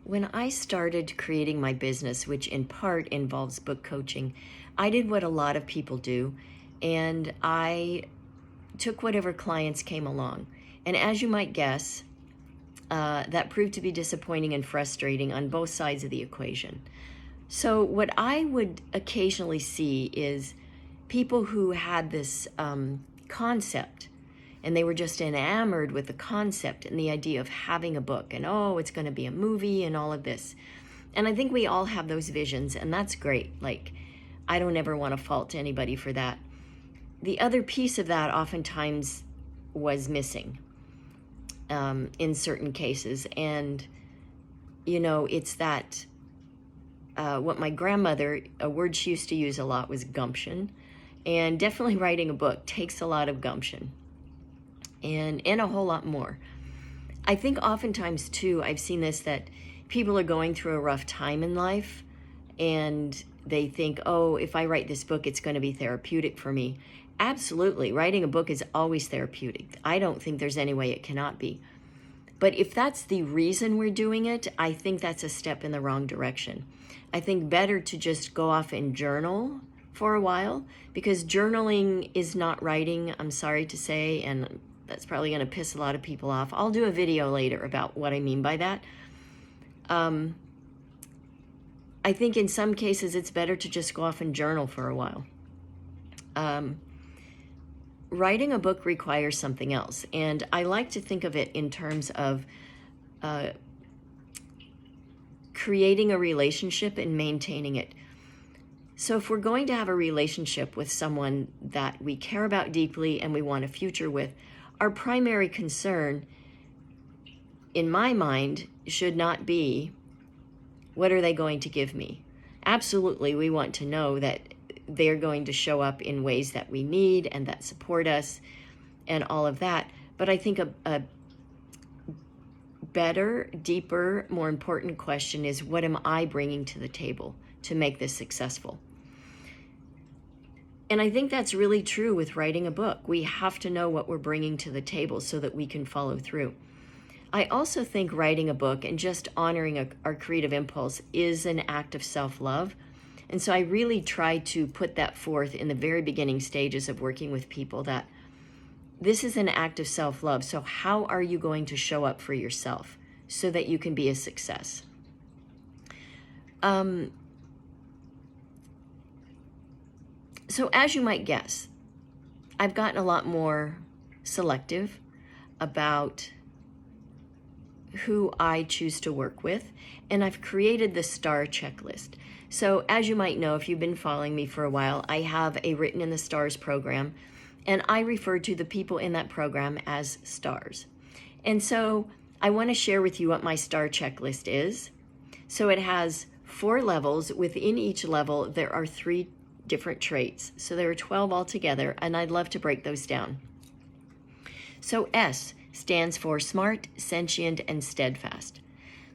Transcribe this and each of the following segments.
When I started creating my business, which in part involves book coaching, I did what a lot of people do, and I took whatever clients came along. And as you might guess, that proved to be disappointing and frustrating on both sides of the equation. So what I would occasionally see is people who had this concept, and they were just enamored with the concept and the idea of having a book, and oh, it's going to be a movie and all of this. And I think we all have those visions, and that's great. Like, I don't ever want to fault anybody for that. The other piece of that oftentimes was missing in certain cases. And, you know, it's that what my grandmother, a word she used to use a lot was gumption. And definitely writing a book takes a lot of gumption and a whole lot more. I think oftentimes too, I've seen this, that people are going through a rough time in life and they think, oh, if I write this book, it's going to be therapeutic for me. Absolutely. Writing a book is always therapeutic. I don't think there's any way it cannot be. But if that's the reason we're doing it, I think that's a step in the wrong direction. I think better to just go off and journal for a while, because journaling is not writing, I'm sorry to say, and that's probably going to piss a lot of people off. I'll do a video later about what I mean by that. I think in some cases it's better to just go off and journal for a while. Writing a book requires something else, and I like to think of it in terms of creating a relationship and maintaining it. So if we're going to have a relationship with someone that we care about deeply and we want a future with, our primary concern, in my mind, should not be, what are they going to give me? Absolutely, we want to know that they're going to show up in ways that we need and that support us and all of that. But I think a better, deeper, more important question is, what am I bringing to the table to make this successful? And I think that's really true with writing a book. We have to know what we're bringing to the table so that we can follow through. I also think writing a book and just honoring our creative impulse is an act of self-love. And so I really try to put that forth in the very beginning stages of working with people, that this is an act of self-love. So how are you going to show up for yourself so that you can be a success? So as you might guess, I've gotten a lot more selective about who I choose to work with, and I've created the STAR checklist. So as you might know, if you've been following me for a while, I have a Written in the Stars program, and I refer to the people in that program as stars. And so I want to share with you what my STAR checklist is. So it has 4 levels. Within each level, there are 3 different traits. So there are 12 altogether, and I'd love to break those down. So S stands for smart, sentient, and steadfast.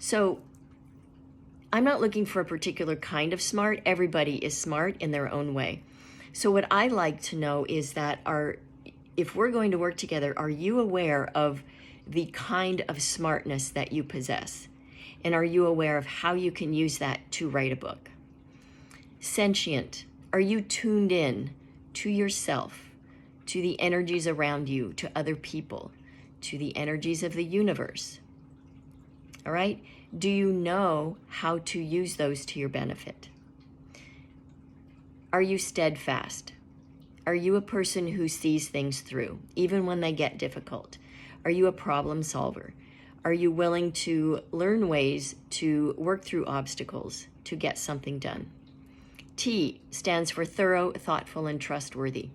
So I'm not looking for a particular kind of smart. Everybody is smart in their own way. So what I like to know is that if we're going to work together, are you aware of the kind of smartness that you possess? And are you aware of how you can use that to write a book? Sentient. Are you tuned in to yourself, to the energies around you, to other people, to the energies of the universe? All right? Do you know how to use those to your benefit? Are you steadfast? Are you a person who sees things through, even when they get difficult? Are you a problem solver? Are you willing to learn ways to work through obstacles to get something done? T stands for thorough, thoughtful, and trustworthy.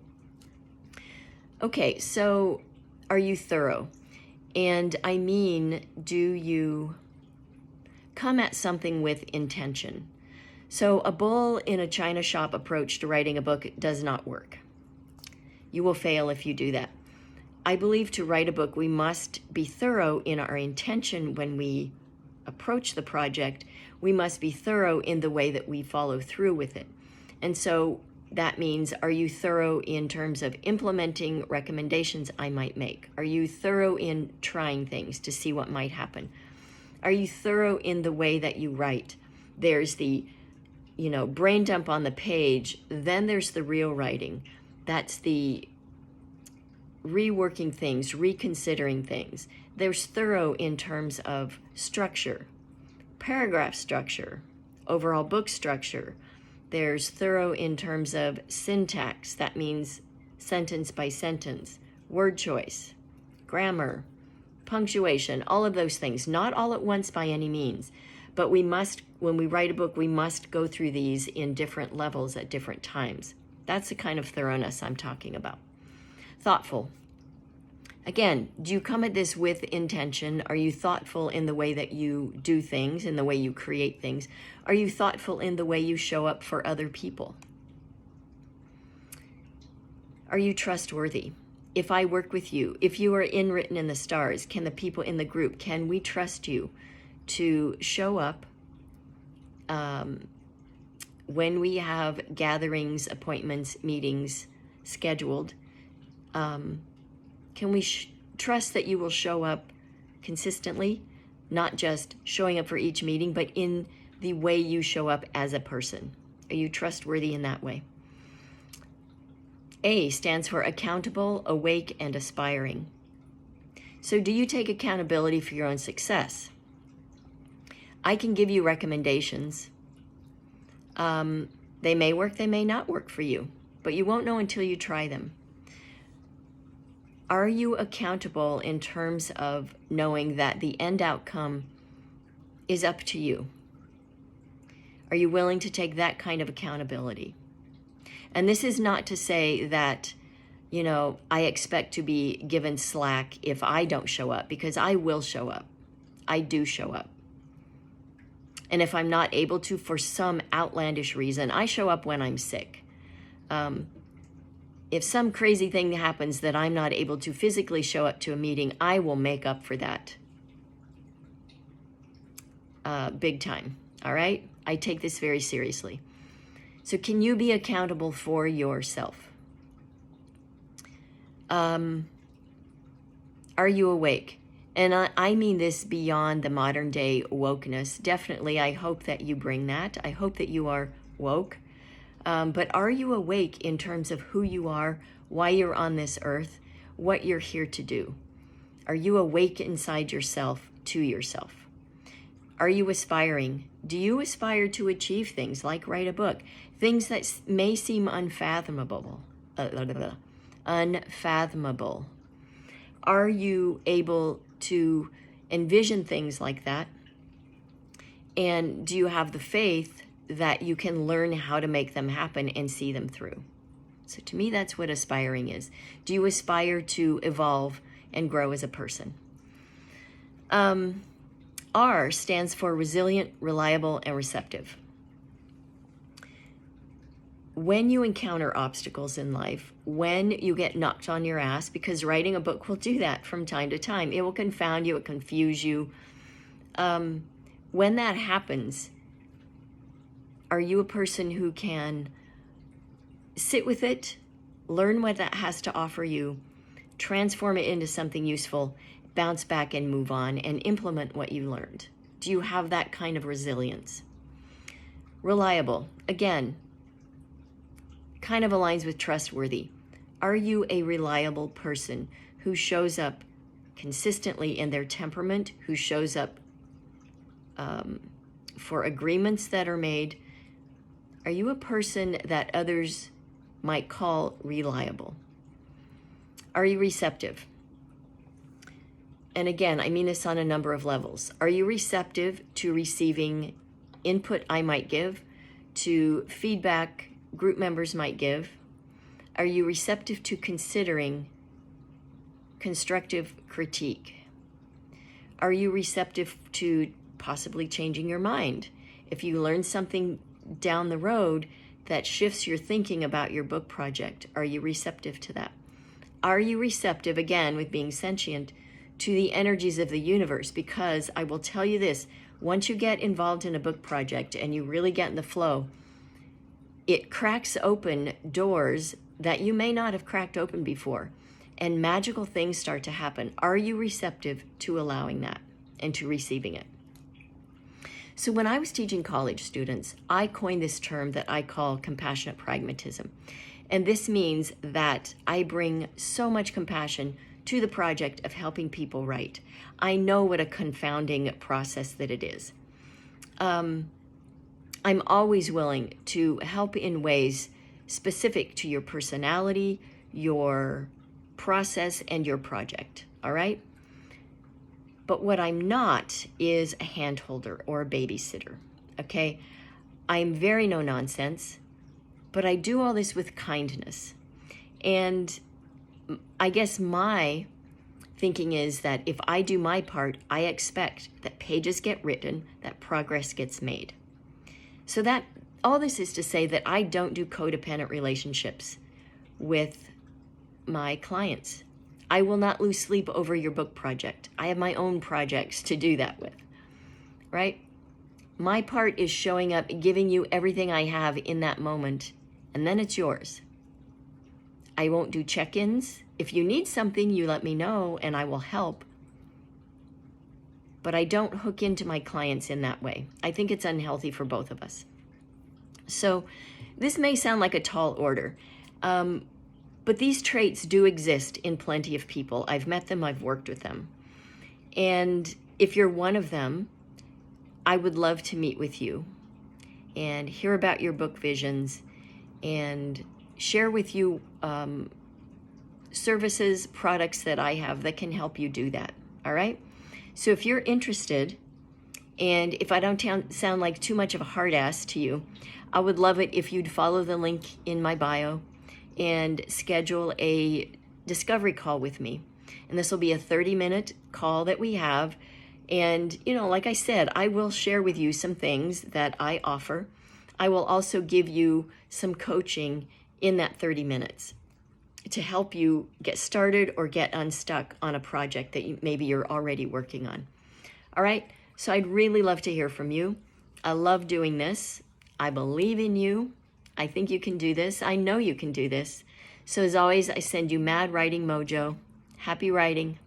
Okay, so are you thorough? And I mean, do you come at something with intention? So a bull in a china shop approach to writing a book does not work. You will fail if you do that. I believe to write a book, we must be thorough in our intention when we approach the project. We must be thorough in the way that we follow through with it. And so that means, are you thorough in terms of implementing recommendations I might make? Are you thorough in trying things to see what might happen? Are you thorough in the way that you write? There's the, brain dump on the page. Then there's the real writing. That's the reworking things, reconsidering things. There's thorough in terms of structure, paragraph structure, overall book structure. There's thorough in terms of syntax. That means sentence by sentence, word choice, grammar, punctuation, all of those things. Not all at once by any means, but we must, when we write a book, we must go through these in different levels at different times. That's the kind of thoroughness I'm talking about. Thoughtful. Again, do you come at this with intention? Are you thoughtful in the way that you do things, in the way you create things? Are you thoughtful in the way you show up for other people? Are you trustworthy? If I work with you, if you are written in the stars, can the people in the group, can we trust you to show up when we have gatherings, appointments, meetings scheduled? Can we trust that you will show up consistently, not just showing up for each meeting, but in the way you show up as a person? Are you trustworthy in that way? A stands for accountable, awake, and aspiring. So do you take accountability for your own success? I can give you recommendations. They may work, they may not work for you, but you won't know until you try them. Are you accountable in terms of knowing that the end outcome is up to you? Are you willing to take that kind of accountability? And this is not to say that, I expect to be given slack if I don't show up, because I will show up. I do show up. And if I'm not able to, for some outlandish reason, I show up when I'm sick. If some crazy thing happens that I'm not able to physically show up to a meeting, I will make up for that. Big time, all right? I take this very seriously. So can you be accountable for yourself? Are you awake? And I mean this beyond the modern day wokeness. Definitely, I hope that you bring that. I hope that you are woke. But are you awake in terms of who you are, why you're on this earth, what you're here to do? Are you awake inside yourself to yourself? Are you aspiring? Do you aspire to achieve things like write a book? Things that may seem unfathomable. Unfathomable. Are you able to envision things like that? And do you have the faith that you can learn how to make them happen and see them through? So to me, that's what aspiring is. Do you aspire to evolve and grow as a person? R stands for resilient, reliable, and receptive. When you encounter obstacles in life, when you get knocked on your ass, because writing a book will do that from time to time, it will confound you, it will confuse you. When that happens, are you a person who can sit with it, learn what that has to offer you, transform it into something useful, bounce back and move on, and implement what you learned? Do you have that kind of resilience? Reliable, again, kind of aligns with trustworthy. Are you a reliable person who shows up consistently in their temperament, who shows up for agreements that are made? Are you a person that others might call reliable? Are you receptive? And again, I mean this on a number of levels. Are you receptive to receiving input I might give, to feedback group members might give? Are you receptive to considering constructive critique? Are you receptive to possibly changing your mind? If you learn something down the road that shifts your thinking about your book project, are you receptive to that? Are you receptive, again, with being sentient, to the energies of the universe? Because I will tell you this, once you get involved in a book project and you really get in the flow, it cracks open doors that you may not have cracked open before, and magical things start to happen. Are you receptive to allowing that and to receiving it? So when I was teaching college students, I coined this term that I call compassionate pragmatism. And this means that I bring so much compassion to the project of helping people write. I know what a confounding process that it is. I'm always willing to help in ways specific to your personality, your process, and your project, all right? But what I'm not is a handholder or a babysitter, okay? I'm very no nonsense, but I do all this with kindness. And I guess my thinking is that if I do my part, I expect that pages get written, that progress gets made. So that all this is to say that I don't do codependent relationships with my clients. I will not lose sleep over your book project. I have my own projects to do that with, right? My part is showing up, giving you everything I have in that moment, and then it's yours. I won't do check-ins. If you need something, you let me know and I will help. But I don't hook into my clients in that way. I think it's unhealthy for both of us. So this may sound like a tall order, but these traits do exist in plenty of people. I've met them, I've worked with them. And if you're one of them, I would love to meet with you and hear about your book visions and share with you services, products that I have that can help you do that, all right? So if you're interested, and if I don't sound like too much of a hard ass to you, I would love it if you'd follow the link in my bio and schedule a discovery call with me. And this will be a 30-minute call that we have. And, you know, like I said, I will share with you some things that I offer. I will also give you some coaching in that 30 minutes to help you get started or get unstuck on a project that maybe you're already working on. All right, so I'd really love to hear from you. I love doing this. I believe in you. I think you can do this. I know you can do this. So as always, I send you mad writing mojo. Happy writing.